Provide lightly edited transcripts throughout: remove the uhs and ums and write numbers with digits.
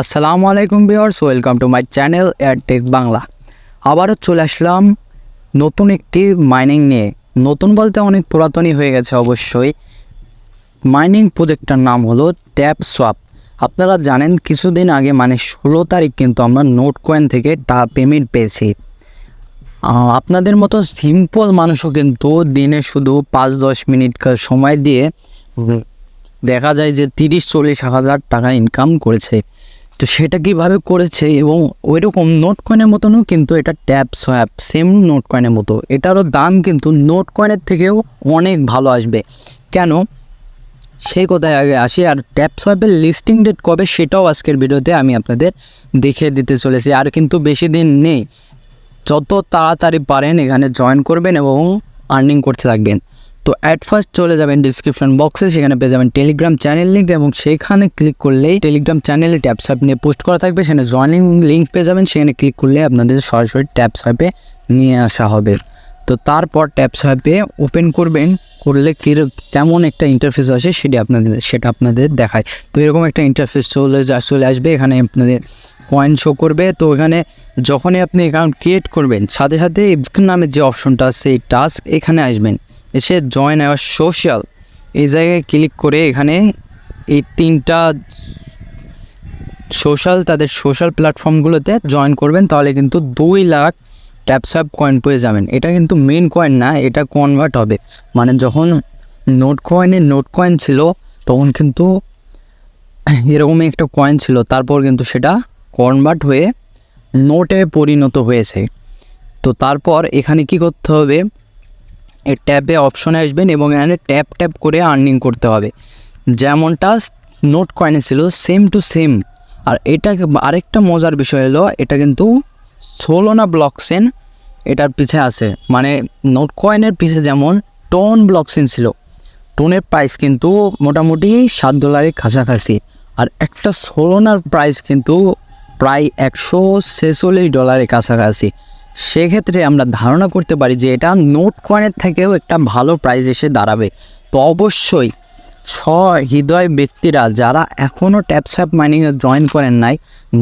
আসসালামু আলাইকুম viewers, welcome to my channel Airtech Bangla. আবারও চলে আসলাম নতুন একটি মাইনিং নিয়ে। নতুন বলতে অনেক পুরাতনই হয়ে গেছে অবশ্যই। মাইনিং প্রজেক্টটার নাম হলো ট্যাপ সোয়াপ। আপনারা জানেন কিছুদিন আগে মানে 16 তারিখ কিন্তু আমরা নোট কয়েন থেকে পেমেন্ট পেয়েছি। আপনাদের মতো সিম্পল মানুষও কিন্তু দিনে শুধু 5-10 মিনিট সময় দিয়ে দেখা যায় যে 30-40 হাজার টাকা ইনকাম করেছে। তো সেটা কীভাবে করেছে এবং ওইরকম নোট কয়েনের মতনও কিন্তু এটা ট্যাপ সোয়াপ সেম নোট কয়েনের মতো, এটারও দাম কিন্তু নোট কয়েনের থেকেও অনেক ভালো আসবে। কেন সেই কথায় আগে আসি। আর ট্যাপ সোয়াপের লিস্টিং ডেট কবে সেটাও আজকের ভিডিওতে আমি আপনাদের দেখিয়ে দিতে চলেছি। আর কিন্তু বেশি দিন নেই, যত তাড়াতাড়ি পারেন এখানে জয়েন করবেন এবং আর্নিং করতে থাকবেন। তো অ্যাট ফার্স্ট চলে যাবেন ডিসক্রিপশন বক্সে, সেখানে পেয়ে যাবেন টেলিগ্রাম চ্যানেল লিঙ্ক এবং সেইখানে ক্লিক করলেই টেলিগ্রাম চ্যানেলে ট্যাপ সোয়াপ নিয়ে পোস্ট করা থাকবে, সেখানে জয়েনিং লিঙ্ক পেয়ে যাবেন। সেখানে ক্লিক করলে আপনাদের সরাসরি ট্যাপ সোয়াপে নিয়ে আসা হবে। তো তারপর ট্যাপ সোয়াপে ওপেন করবেন, করলে কেমন একটা ইন্টারফেস আসে সেটা আপনাদের দেখায়। তো এরকম একটা ইন্টারফেস চলে আসবে। এখানে আপনাদের কয়েন শো করবে। তো এখানে যখনই আপনি অ্যাকাউন্ট ক্রিয়েট করবেন সাথে সাথে নামের যে অপশনটা আছে এই টাস্ক এখানে আসবেন, এসে জয়েন আওয়ার সোশ্যাল এই জায়গায় ক্লিক করে এখানে এই 3টা সোশ্যাল তাদের সোশ্যাল প্ল্যাটফর্মগুলোতে জয়েন করবেন। তাহলে কিন্তু 2 লাখ ট্যাপ সোয়াপ কয়েন পেয়ে যাবেন। এটা কিন্তু মেন কয়েন না, এটা কনভার্ট হবে। মানে যখন নোট কয়েন ছিল তখন কিন্তু এরকমই একটা কয়েন ছিল, তারপর কিন্তু সেটা কনভার্ট হয়ে নোটে পরিণত হয়েছে। তো তারপর এখানে কি করতে হবে, এই ট্যাবে অপশনে আসবেন এবং এখানে ট্যাপ করে আর্নিং করতে হবে। যেমনটা নোট কয়েনে ছিল সেম টু সেম। আর এটা আরেকটা মজার বিষয় হলো, এটা কিন্তু সোলোনা ব্লকচেন এটার পিছে আছে। মানে নোট কয়েনের পিছে যেমন টোন ব্লকচেন ছিল, টোনের প্রাইস কিন্তু মোটামুটি $7 কাছাকাছি। আর একটা সোলোনার প্রাইস কিন্তু প্রায় $146 কাছাকাছি। সেক্ষেত্রে আমরা ধারণা করতে পারি যে এটা নোট কয়েনের থেকেও একটা ভালো প্রাইস এসে দাঁড়াবে। তো অবশ্যই সহৃদয় ব্যক্তিরা যারা এখনও ট্যাপ সোয়াপ মাইনিংয়ে জয়েন করেন নাই,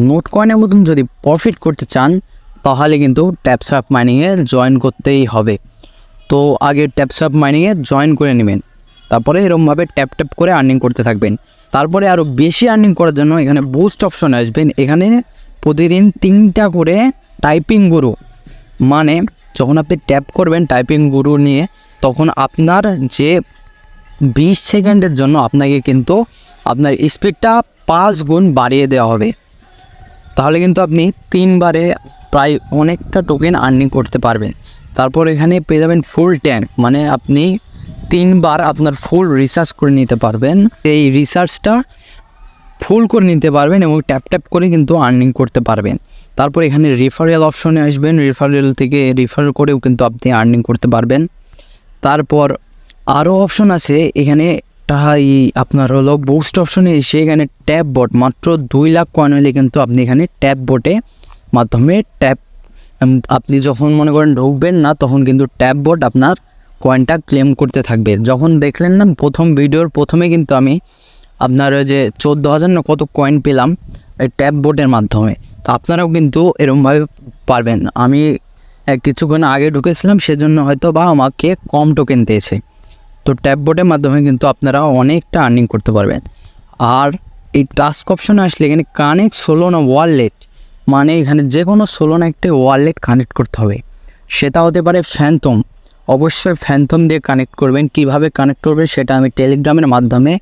নোট কয়েনের মতন যদি প্রফিট করতে চান তাহলে কিন্তু ট্যাপ সোয়াপ মাইনিংয়ে জয়েন করতেই হবে। তো আগে ট্যাপ সোয়াপ মাইনিংয়ে জয়েন করে নেবেন, তারপরে এরকমভাবে ট্যাপ করে আর্নিং করতে থাকবেন। তারপরে আরও বেশি আর্নিং করার জন্য এখানে বুস্ট অপশনে আসবেন। এখানে প্রতিদিন 3টা করে টাইপিং গুরু, মানে যখন আপনি ট্যাপ করবেন টাইপিং গুরু নিয়ে, তখন আপনার যে 20 সেকেন্ডের জন্য আপনাকে কিন্তু আপনার স্পিডটা 5 গুণ বাড়িয়ে দেওয়া হবে। তাহলে কিন্তু আপনি 3 বারে প্রায় অনেকটা টোকেন আর্নিং করতে পারবেন। তারপর এখানে পেয়ে যাবেন ফুল ট্যাঙ্ক, মানে আপনি 3 বার আপনার ফুল রিচার্জ করে নিতে পারবেন। এই রিচার্জটা ফুল করে নিতে পারবেন এবং ট্যাপ করে কিন্তু আর্নিং করতে পারবেন। তারপর এখানে রেফারেল অপশনে আসবেন, রেফারেল থেকে রেফার করেও কিন্তু আপনি আর্নিং করতে পারবেন। তারপর আরও অপশন আছে এখানে, আপনার হলো বুস্ট অপশনে এসে এখানে ট্যাপ বট, মাত্র 2 লাখ কয়েন হলে কিন্তু আপনি এখানে ট্যাপ বটে মাধ্যমে আপনি যখন মনে করেন ঢুকবেন না তখন কিন্তু ট্যাপ বট আপনার কয়েনটা ক্লেম করতে থাকবে। যখন দেখলেন না প্রথম ভিডিওর প্রথমে কিন্তু আমি আপনার যে 14,000 না কত কয়েন পেলাম এই ট্যাপ বোটের মাধ্যমে। তো আপনারাও কিন্তু এরকমভাবে পারবেন। আমি কিছুক্ষণ আগে ঢুকেছিলাম সেজন্য হয়তো বা আমাকে কম টোকেন দিয়েছে। তো ট্যাপ বোটের মাধ্যমে কিন্তু আপনারা অনেকটা আর্নিং করতে পারবেন। আর এই টাস্ক অপশনে আসলে এখানে কানেক্ট সোলোনা ওয়ালেট, মানে এখানে যে কোনো সোলোনা একটা ওয়ালেট কানেক্ট করতে হবে। সেটা হতে পারে ফ্যান্টম, অবশ্যই ফ্যান্টম দিয়ে কানেক্ট করবেন। কিভাবে কানেক্ট করবেন সেটা আমি টেলিগ্রামের মাধ্যমে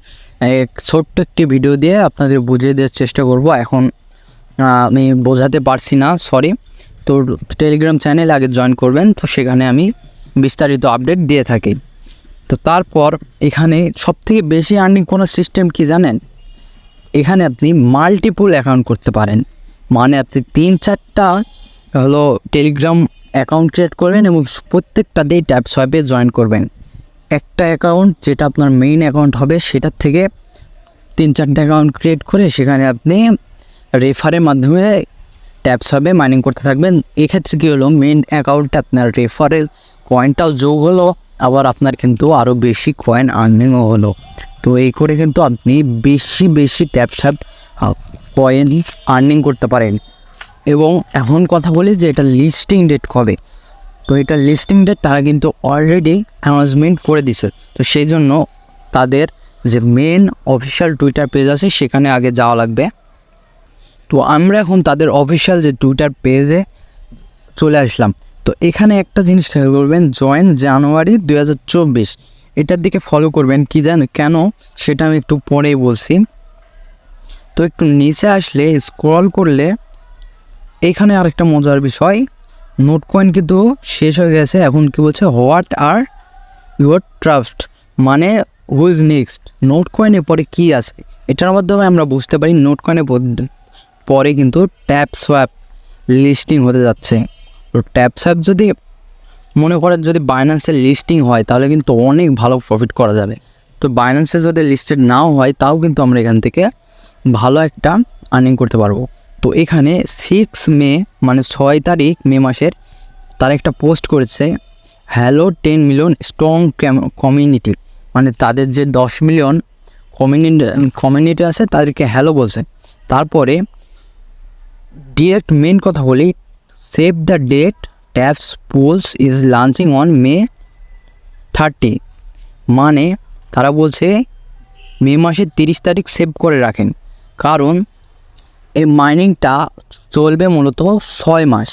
ছোট্ট একটি ভিডিও দিয়ে আপনাদের বুঝিয়ে দেওয়ার চেষ্টা করব। এখন আমি বোঝাতে পারছি না, সরি। তো টেলিগ্রাম চ্যানেলে আগে জয়েন করবেন, তো সেখানে আমি বিস্তারিত আপডেট দিয়ে থাকি। তো তারপর এখানে সবথেকে বেশি আর্নিং করার সিস্টেম কি জানেন, এখানে আপনি মাল্টিপল অ্যাকাউন্ট করতে পারেন। মানে আপনি 3-4টা হলো টেলিগ্রাম অ্যাকাউন্ট ক্রিয়েট করবেন এবং প্রত্যেকটাতেই ট্যাপ সোয়াপে জয়েন করবেন। একটা অ্যাকাউন্ট যেটা আপনার মেইন অ্যাকাউন্ট হবে সেটার থেকে 3-4টা অ্যাকাউন্ট ক্রিয়েট করে সেখানে আপনি রেফারের মাধ্যমে ট্যাপ সোয়াপে মাইনিং করতে থাকবেন। এক্ষেত্রে কী হলো, মেইন অ্যাকাউন্টে আপনার রেফারেল কয়েনটাও যোগ হলো, আবার আপনার কিন্তু আরও বেশি কয়েন আর্নিংও হলো। তো এই করে কিন্তু আপনি বেশি ট্যাপ সোয়াপ কয়েন আর্নিং করতে পারেন। এবং এখন কথা বলি যে এটা লিস্টিং ডেট কবে, তো এটা লিস্টিং ডেট তারা কিন্তু অলরেডি অ্যানাউন্সমেন্ট করে দিছে। তো সেই জন্য তাদের যে মেন অফিসিয়াল টুইটার পেজ আছে সেখানে আগে যাওয়া লাগবে। তো আমরা এখন তাদের অফিসিয়াল যে টুইটার পেজে চলে আসলাম। তো এখানে একটা জিনিস খেয়াল করবেন, জয়েন জানুয়ারি 2024 এটার দিকে ফলো করবেন। কি জানেন কেন, সেটা আমি একটু পরেই বলছি। তো একটু নিচে আসলে স্ক্রল করলে এখানে আরেকটা মজার বিষয়, নোট কয়েন কিন্তু শেষ হয়ে গেছে। এখন কি বলছে, হোয়াট আর ইউর ট্রাস্ট, মানে হুইজ নেক্সট, নোট কয়েনের পরে কী আছে এটার মাধ্যমে আমরা বুঝতে পারি নোট কয়েনের পরে কিন্তু ট্যাপ সোয়াপ লিস্টিং হতে যাচ্ছে। তো ট্যাপ সোয়াপ যদি মনে করেন যদি বাইন্যান্সের লিস্টিং হয় তাহলে কিন্তু অনেক ভালো প্রফিট করা যাবে। তো বাইন্যান্সে যদি লিস্টেড নাও হয় তাও কিন্তু আমরা এখান থেকে ভালো একটা আর্নিং করতে পারবো। তো এখানে 6 মে মানে 6 তারিখ মে মাসের তারা একটা পোস্ট করেছে, হ্যালো 10 মিলিয়ন স্ট্রং কমিউনিটি, মানে তাদের যে 10 মিলিয়ন কমিউনিটি আছে তাদেরকে হ্যালো বলছে। তারপরে ডিরেক্ট মেন কথা বলি, save the date taps pools is launching on May 30, মানে তারা বলছে মে মাসের 30 তারিখ সেভ করে রাখেন, কারণ এই মাইনিংটা চলবে মূলত 6 মাস।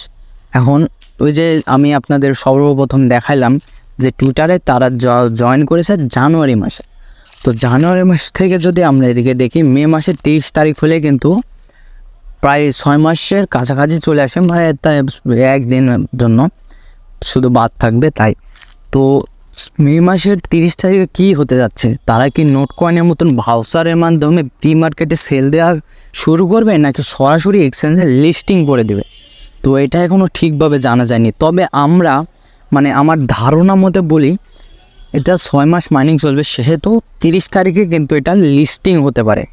এখন ওই যে আমি আপনাদের সর্বপ্রথম দেখাইলাম যে টুইটারে তারা জয়েন করেছে জানুয়ারি মাসে। তো জানুয়ারি মাস থেকে যদি আমরা এদিকে দেখি মে মাসের 30 তারিখ হলে কিন্তু প্রায় 6 মাসের কাছাকাছি চলে আসে, তাই একদিনের জন্য শুধু বাদ থাকবে তাই। তো মে মাসের 30 তারিখে কী হতে যাচ্ছে, তারা কি নোট কয়েনের মতন ভাউচারের মাধ্যমে প্রি মার্কেটে সেল দেওয়া শুরু করবে নাকি সরাসরি এক্সচেঞ্জে লিস্টিং করে দেবে, তো এটা এখনও ঠিকভাবে জানা যায়নি। তবে আমরা মানে আমার ধারণা মতে বলি এটা 6 মাস মাইনিং চলবে, সেহেতু 30 তারিখে কিন্তু এটা লিস্টিং হতে পারে।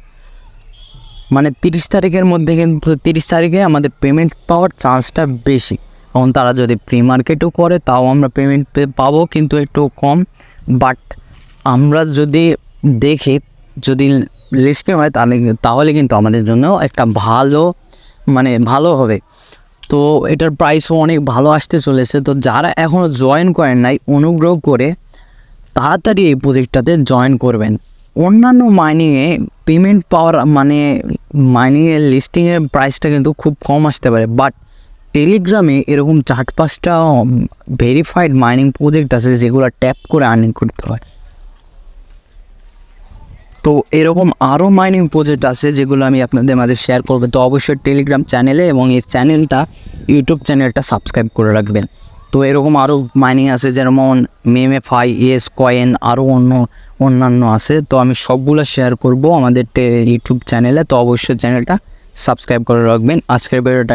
মানে 30 তারিখের মধ্যে কিন্তু 30 তারিখে আমাদের পেমেন্ট পাওয়ার চান্সটা বেশি। এখন তারা যদি প্রি মার্কেটও করে তাও আমরা পেমেন্ট পাবো কিন্তু একটু কম, বাট আমরা যদি দেখি যদি লিস্টিং হয় তাহলে কিন্তু আমাদের জন্য একটা ভালো হবে। তো এটার প্রাইসও অনেক ভালো আসতে চলেছে। তো যারা এখনও জয়েন করেন নাই অনুগ্রহ করে তাড়াতাড়ি এই প্রজেক্টটাতে জয়েন করবেন। অন্যান্য মাইনিংয়ে পেমেন্ট পাওয়ার মানে মাইনিংয়ের লিস্টিংয়ের প্রাইসটা কিন্তু খুব কম আসতে পারে, বাট টেলিগ্রামে এরকম 4-5টা ভেরিফাইড মাইনিং প্রজেক্ট আছে যেগুলো ট্যাপ করে আর্নিং করতে হয়। তো এরকম আরও মাইনিং প্রজেক্ট আছে যেগুলো আমি আপনাদের মাঝে শেয়ার করবো। তো অবশ্যই টেলিগ্রাম চ্যানেলে এবং এই ইউটিউব চ্যানেলটা সাবস্ক্রাইব করে রাখবেন। তো এরকম আরও মাইনিং আছে যেমন মেমএফআই, ইয়েস কয়েন, আরও অন্যান্য আছে। তো আমি সবগুলো শেয়ার করব আমাদের ইউটিউব চ্যানেলে। তো অবশ্যই চ্যানেলটা সাবস্ক্রাইব করে রাখবেন। আজকের ভিডিওটা